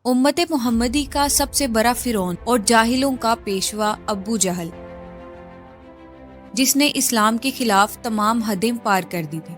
उम्मत मोहम्मदी का सबसे बड़ा फिरौन और जाहिलों का पेशवा अबू जहल, जिसने इस्लाम के खिलाफ तमाम हदें पार कर दी थी।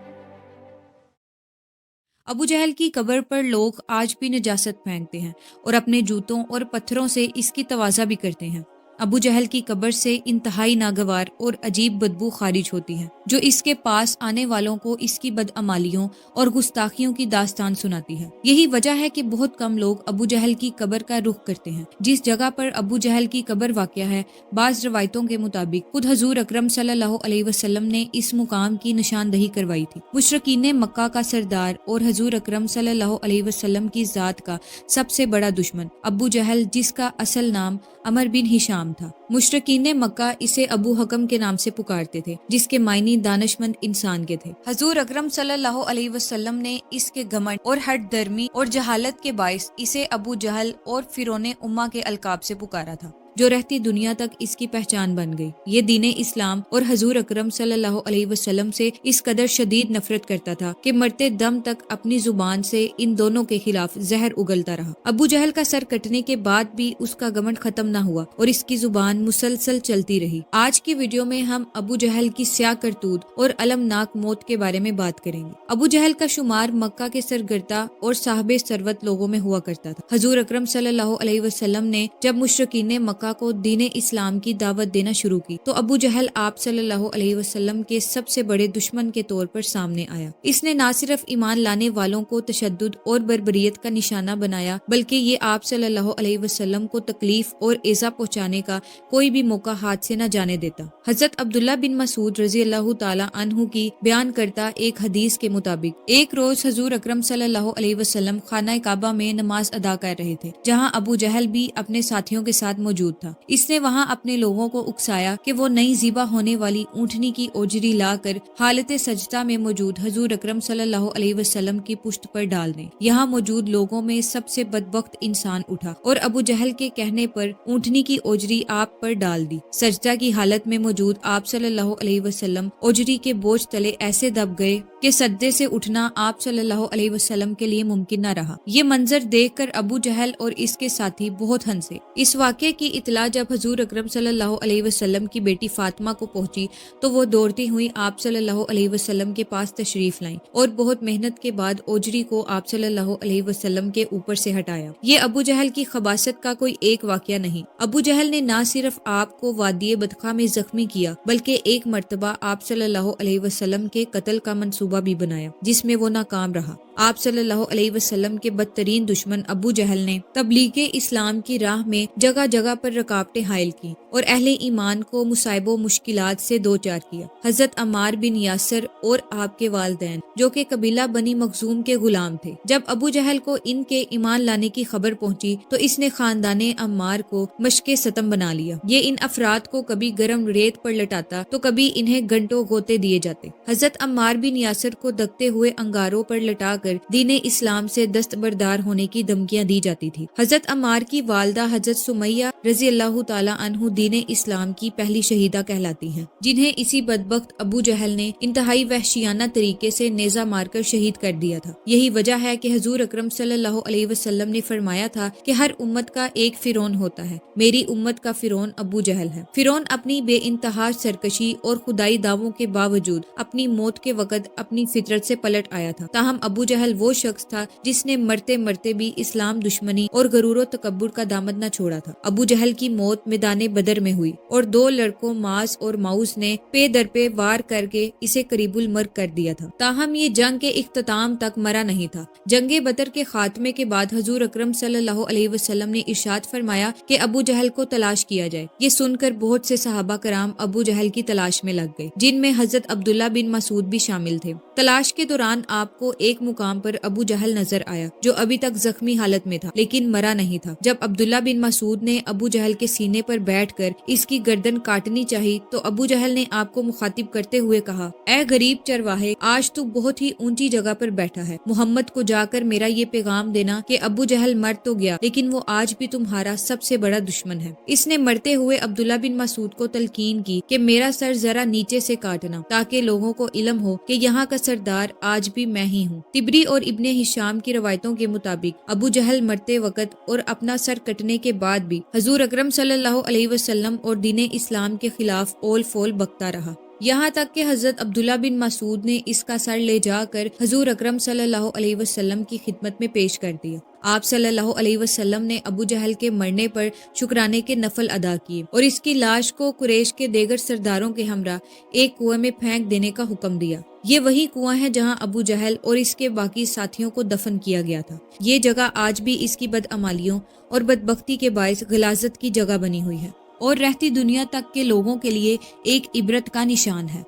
अबू जहल की कब्र पर लोग आज भी नजासत फेंकते हैं और अपने जूतों और पत्थरों से इसकी तवाज़ा भी करते हैं। अबू जहल की कब्र से इंतहाई नागवार और अजीब बदबू खारिज होती है, जो इसके पास आने वालों को इसकी बदअमालियों और गुस्ताखियों की दास्तान सुनाती है। यही वजह है कि बहुत कम लोग अबू जहल की कब्र का रुख करते हैं। जिस जगह पर अबू जहल की कब्र वाक़या है, बाज़ रवायतों के मुताबिक खुद हजूर अकरम सल्लल्लाहु अलैहि वसल्लम ने इस मुकाम की निशानदही करवाई थी। मुशरिकीन मक्का का सरदार और हजूर अकरम सल्लल्लाहु अलैहि वसल्लम की ज़ात का सबसे बड़ा दुश्मन अबू जहल, जिसका असल नाम अमर बिन हिशाम था। मुशरिकीन मक्का इसे अबू हकम के नाम से पुकारते थे, जिसके मायने दानिशमंद इंसान के थे। हजूर अकरम सल्लल्लाहु अलैहि वसल्लम ने इसके घमंड और हट दर्मी और जहालत के बाइस इसे अबू जहल और फिरौने उम्मा के अलकाब से पुकारा था, जो रहती दुनिया तक इसकी पहचान बन गई। ये दीन इस्लाम और हजूर अकरम सल्लल्लाहु अलैहि वसल्लम से इस कदर शदीद नफरत करता था कि मरते दम तक अपनी जुबान से इन दोनों के खिलाफ जहर उगलता रहा। अबू जहल का सर कटने के बाद भी उसका घमंड खत्म न हुआ और इसकी जुबान मुसलसल चलती रही। आज की वीडियो में हम अबू जहल की स्याह करतूत और अलमनाक मौत के बारे में बात करेंगे। अबू जहल का शुमार मक्का के सरगर्दा और साहबे सरवत लोगों में हुआ करता था। हजूर अकरम सल्लल्लाहु अलैहि वसल्लम ने जब मुशरिकीन मक्का को दीन इस्लाम की दावत देना शुरू की, तो अबू जहल आप सल्लल्लाहु अलैहि वसल्लम के सबसे बड़े दुश्मन के तौर पर सामने आया। इसने न सिर्फ ईमान लाने वालों को तशद्दुद और बर्बरियत का निशाना बनाया, बल्कि ये आप सल्लल्लाहु अलैहि वसल्लम को तकलीफ और ईज़ा पहुंचाने का कोई भी मौका हाथ से न जाने देता। हजरत अब्दुल्ला बिन मसूद रजी अल्लाह ताला अन्हु की बयान करता एक हदीस के मुताबिक, एक रोज हजूर अकरम सल्लल्लाहु अलैहि वसल्लम खाना काबा में नमाज अदा कर रहे थे, जहां अबू जहल भी अपने साथियों के साथ मौजूद था। इसने वहां अपने लोगों को उकसाया कि वो नई ज़िबा होने वाली ऊँटनी की ओजरी लाकर हालत सजदा में मौजूद हजूर अकरम सल्लल्लाहु अलैहि वसल्लम की पुश्त पर डाल दें। यहाँ मौजूद लोगों में सबसे बदबख्त इंसान उठा और अबू जहल के कहने पर ऊँटनी की ओजरी आप पर डाल दी। सजदा की हालत में मौजूद आप सल्लल्लाहु अलैहि वसल्लम ओजरी के बोझ तले ऐसे दब गए कि सज्दे से उठना आप सल्लल्लाहु अलैहि वसल्लम के लिए मुमकिन न रहा। ये मंजर देखकर अबू जहल और इसके साथी बहुत हंसे। इस वाक़े की इतला जब हजूर अकरम सल्लल्लाहु अलैहि वसल्लम की बेटी फातिमा को पहुंची, तो वो दौड़ती हुई आप सल्लल्लाहु अलैहि वसल्लम के पास तशरीफ लाईं और बहुत मेहनत के बाद ओजरी को आप सल्लल्लाहु अलैहि वसल्लम के ऊपर से हटाया। ये अबू जहल की खबासत का कोई एक वाक़या नहीं। अबू जहल ने न सिर्फ आपको वादिये बदखा में जख्मी किया, बल्कि एक मर्तबा आप सल्लल्लाहु अलैहि वसल्लम के कत्ल का मंसूबा भी बनाया, जिसमें वो नाकाम रहा। आप सल्लल्लाहु अलैहि वसल्लम के बदतरीन दुश्मन अबू जहल ने तबलीगे इस्लाम की राह में जगह जगह पर रुकावटें हायल की और अहले ईमान को मुसाइबों मुश्किलात से दो चार किया। हजरत अम्मार बिन यासर और आपके वालिदैन, जो कि कबीला बनी मखजूम के गुलाम थे, जब अबू जहल को इनके ईमान लाने की खबर पहुंची, तो इसने खानदाने अम्मार को मशके सतम बना लिया। ये इन अफराद को कभी गर्म रेत पर लटाता, तो कभी इन्हें घंटों गोते दिए जाते। हजरत अम्मार बिन यासर को दगते हुए अंगारों पर लटा दीने इस्लाम से दस्तबरदार होने की धमकियां दी जाती थी। हजरत अम्मार की वालदा हजरत सुमैया रजी अल्लाह ताला अन्हु दीने इस्लाम की पहली शहीदा कहलाती हैं, जिन्हें इसी बदबख्त अबू जहल ने इंतहाई वहशियाना तरीके से नेजा मारकर शहीद कर दिया था। यही वजह है कि हजूर अकरम सल्लल्लाहु अलैहि वसल्लम ने फरमाया था कि हर उम्मत का एक फिरौन होता है। मेरी उम्मत का फिरौन अबू जहल है। फिरौन अपनी बेइंतहा सरकशी और खुदाई दावों के बावजूद अपनी मौत के वक़्त अपनी फितरत से पलट आया था। ताहम अबू जहल वो शख्स था जिसने मरते मरते भी इस्लाम दुश्मनी और गरूर तकब्बुर का दामन न छोड़ा था। अबू जहल की मौत मैदाने बदर में हुई और दो लड़कों मास और माउस ने पे दर पे वार करके इसे करीबुल मर्ग कर दिया था। ताहम ये जंग के इख्तिताम तक मरा नहीं था। जंगे बदर के खात्मे के बाद हजूर अकरम सल्लल्लाहु अलैहि वसल्लम ने इरशाद फरमाया कि अबू जहल को तलाश किया जाए। ये सुनकर बहुत से सहाबा कराम अबू जहल की तलाश में लग गए, जिनमें हजरत अब्दुल्ला बिन मसूद भी शामिल थे। तलाश के दौरान आपको एक मुकाम पर अबू जहल नजर आया, जो अभी तक जख्मी हालत में था लेकिन मरा नहीं था। जब अब्दुल्ला बिन मसूद ने अबू जहल के सीने पर बैठकर इसकी गर्दन काटनी चाहिए, तो अबू जहल ने आपको मुखातिब करते हुए कहा, ऐ गरीब चरवाहे, आज तू बहुत ही ऊंची जगह पर बैठा है। मोहम्मद को जाकर मेरा ये पैगाम देना कि अबू जहल मर तो गया, लेकिन वो आज भी तुम्हारा सबसे बड़ा दुश्मन है। इसने मरते हुए अब्दुल्ला बिन मसूद को तलकीन की कि मेरा सर जरा नीचे से काटना, ताकि लोगों को इल्म हो कि यहाँ का सरदार आज भी मैं ही हूँ। تبری اور ابن ہشام کی روایتوں کے مطابق ابو جہل مرتے وقت اور اپنا سر کٹنے کے بعد بھی حضور اکرم صلی اللہ علیہ وسلم اور دین اسلام کے خلاف اول فول بکتا رہا، یہاں تک کہ حضرت عبداللہ بن مسعود نے اس کا سر لے جا کر حضور اکرم صلی اللہ علیہ وسلم کی خدمت میں پیش کر دیا۔ آپ صلی اللہ علیہ وسلم نے ابو جہل کے مرنے پر شکرانے کے نفل ادا کیے اور اس کی لاش کو قریش کے دیگر سرداروں کے ہمراہ ایک کنویں میں پھینک دینے کا حکم دیا۔ یہ وہی کنواں ہے جہاں ابو جہل اور اس کے باقی ساتھیوں کو دفن کیا گیا تھا۔ یہ جگہ آج بھی اس کی بدعمالیوں اور بدبختی کے باعث غلاظت کی جگہ بنی ہوئی ہے اور رہتی دنیا تک کے لوگوں کے لیے ایک عبرت کا نشان ہے۔